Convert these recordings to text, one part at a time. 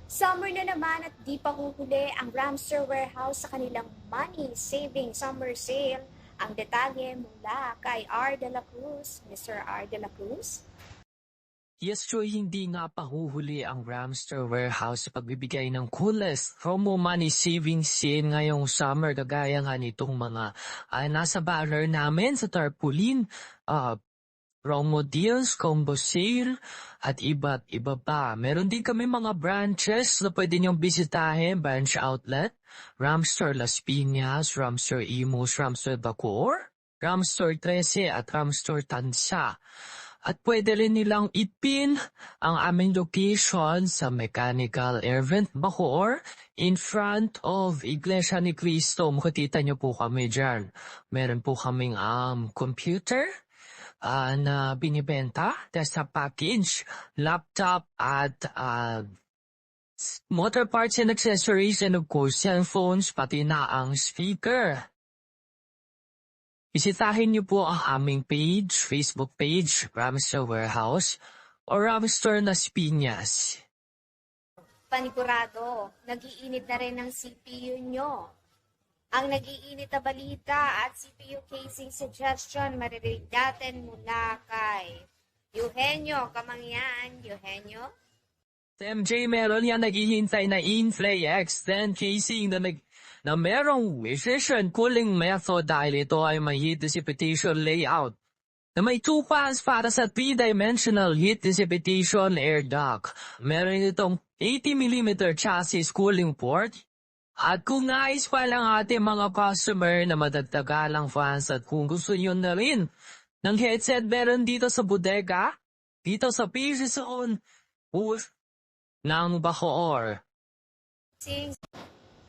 Summer na naman at di pa huhuli ang Ramster Warehouse sa kanilang money saving summer sale. Ang detalye mula kay R. De La Cruz. Mr. R. De La Cruz? Yes, Joy, hindi nga pahuhuli ang Ramster Warehouse sa pagbibigay ng coolest promo money saving sale ngayong summer, kagaya nga nitong mga nasa banner namin sa tarpaulin, promo deals, combo sale, at iba't iba pa. Meron din kami mga branches na pwede niyong bisitahin, branch outlet, Ramster Las Piñas, Ramster Imus, Ramster Bacoor, Ramster 13 at Ramster Tansa. At pwede rin nilang ipin ang aming location sa Mechanical Air Vent Bacoor in front of Iglesia ni Cristo. Makikita niyo po kami dyan. Meron po kaming computer na binibenta, desktop package, laptop at motor parts and accessories, and of course cellphones, pati na ang speaker. Bisitahin niyo po ang aming page, Facebook page, Ramster Warehouse o Ramster Las Piñas. Panigurado, nag-iinit na rin ang CPU nyo. Ang nag-iinit na balita at CPU casing suggestion maririnig natin mula kay Eugenio Kamangyan. Eugenio? Sa MJ, meron yan naghihintay na in-play X10 casing na merong precision cooling method dahil ito ay may heat dissipation layout na may 2 fans para sa 3-dimensional heat dissipation air duct. Meron itong 80mm chassis cooling port. At kung nais pa lang ating mga customer na madagdagalang fans at kung gusto nyo na rin ng headset, meron dito sa bodega, dito sa PC Zone ng Bacoor.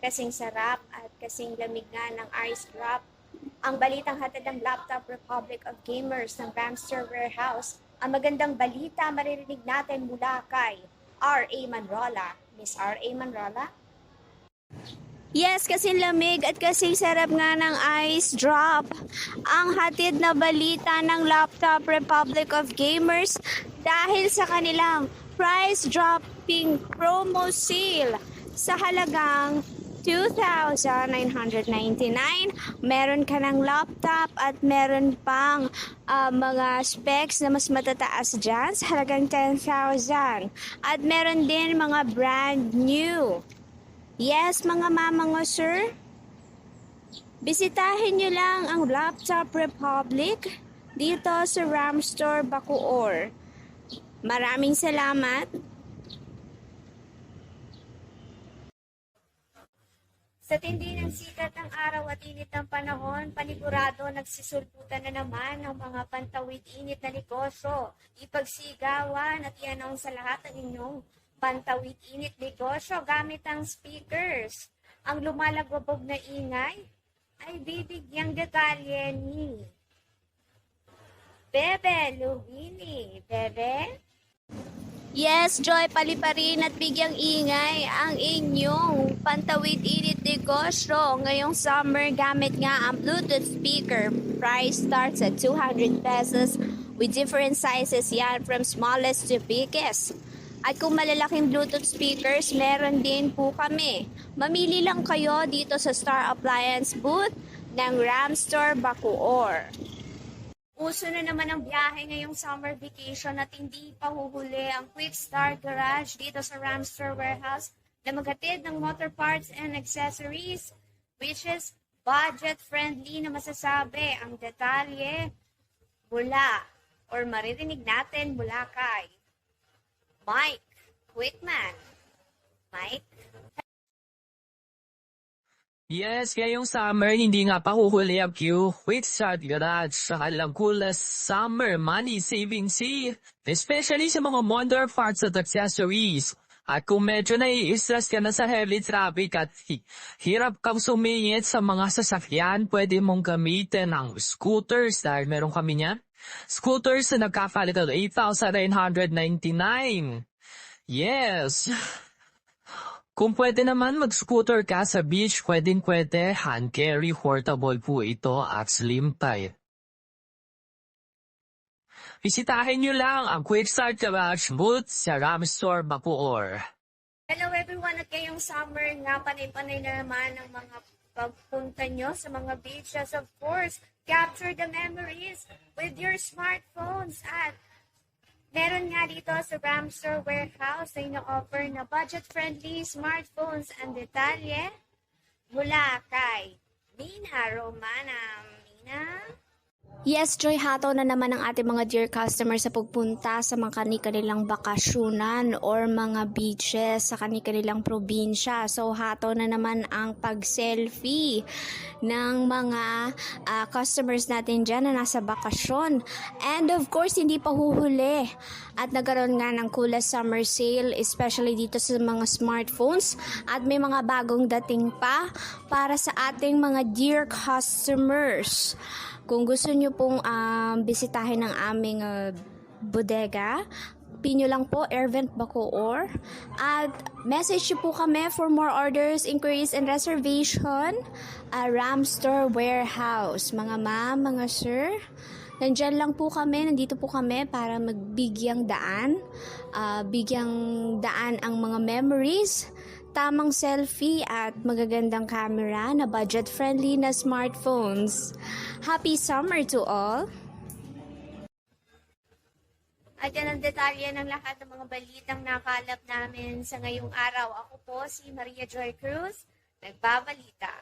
Kasing sarap at kasing lamig nga ng ice drop. Ang balitang hatid ng Laptop Republic of Gamers ng Ramster Warehouse. Ang magandang balita maririnig natin mula kay R.A. Manrola. Miss R.A. Manrola? Yes, kasing lamig at kasing sarap nga ng ice drop. Ang hatid na balita ng Laptop Republic of Gamers dahil sa kanilang price dropping promo sale sa halagang 2,999. Meron ka ng laptop at meron pang mga specs na mas matataas dyan sa halagang 10,000. At meron din mga brand new. Yes, mga mamang sir, bisitahin nyo lang ang Laptop Republic dito sa Ramster Bacoor. Maraming salamat. Sa tindi ng sikat ng araw at init ng panahon, panigurado nagsisulputan na naman ang mga pantawid-init na negosyo. Ipagsigawan at ianong sa lahat ng inyong pantawid-init negosyo gamit ang speakers. Ang lumalagwabog na ingay ay bibigyang detalye ni Bebe Lumini. Bebe? Yes, Joy, paliparin at bigyang ingay ang inyong pantawid-init negosyo ngayong summer gamit nga ang Bluetooth speaker. Price starts at 200 pesos with different sizes yan from smallest to biggest. At kung malalaking Bluetooth speakers, meron din po kami. Mamili lang kayo dito sa Star Appliance booth ng Ramster Bacoor. Uso na naman ang biyahe ngayong summer vacation at hindi pa huhuli ang Quick Start Garage dito sa Ramster Warehouse na maghatid ng motor parts and accessories which is budget-friendly na masasabi. Ang detalye mula or maririnig natin mula kay Mike Quickman. Mike? Yes, ngayong summer, hindi nga pa huhuli ang Quick Start Garage sa kanilang coolest summer money saving sale, especially sa mga motor parts at accessories. At kung medyo nai-stress ka na sa heavy traffic at hirap kang sumingit sa mga sasakyan, pwede mong gamitin ang scooters dahil meron kami niyan. Scooters na nagkakalit at 8,999. Yes! Kung pwede naman mag-scooter ka sa beach, pwedeng-pwede, hand carry, portable po ito at slim type. Bisitahin nyo lang ang Quickstar Garage booth sa Ram Store Bacoor. Hello everyone, at ngayong summer nga, panay-panay na naman ang mga pagpunta nyo sa mga beaches. Of course, capture the memories with your smartphones. At meron nga dito sa Ramstor Warehouse na ino-offer na budget-friendly smartphones ang detalye mula kay Mina Romana. Mina? Yes, Joy, hataw na naman ang ating mga dear customers sa pagpunta sa mga kanilang bakasyonan or mga beaches sa kanilang probinsya. So, hataw na naman ang pag-selfie ng mga customers natin dyan na nasa bakasyon. And of course, hindi pa huhuli. At nagkaroon nga ng coolest summer sale, especially dito sa mga smartphones. At may mga bagong dating pa para sa ating mga dear customers. Kung gusto nyo pong bisitahin ang aming bodega, pinyo lang po Airvent Bacoor. At message nyo po kami for more orders, inquiries, and reservation. Ramstor Warehouse. Mga ma'am, mga sir, nandyan lang po kami, nandito po kami para magbigyang daan. Bigyang daan ang mga memories, tamang selfie at magagandang camera na budget-friendly na smartphones. Happy summer to all! At yan ang detalye ng lahat ng mga balitang nakalap namin sa ngayong araw. Ako po si Maria Joy Cruz, nagbabalita.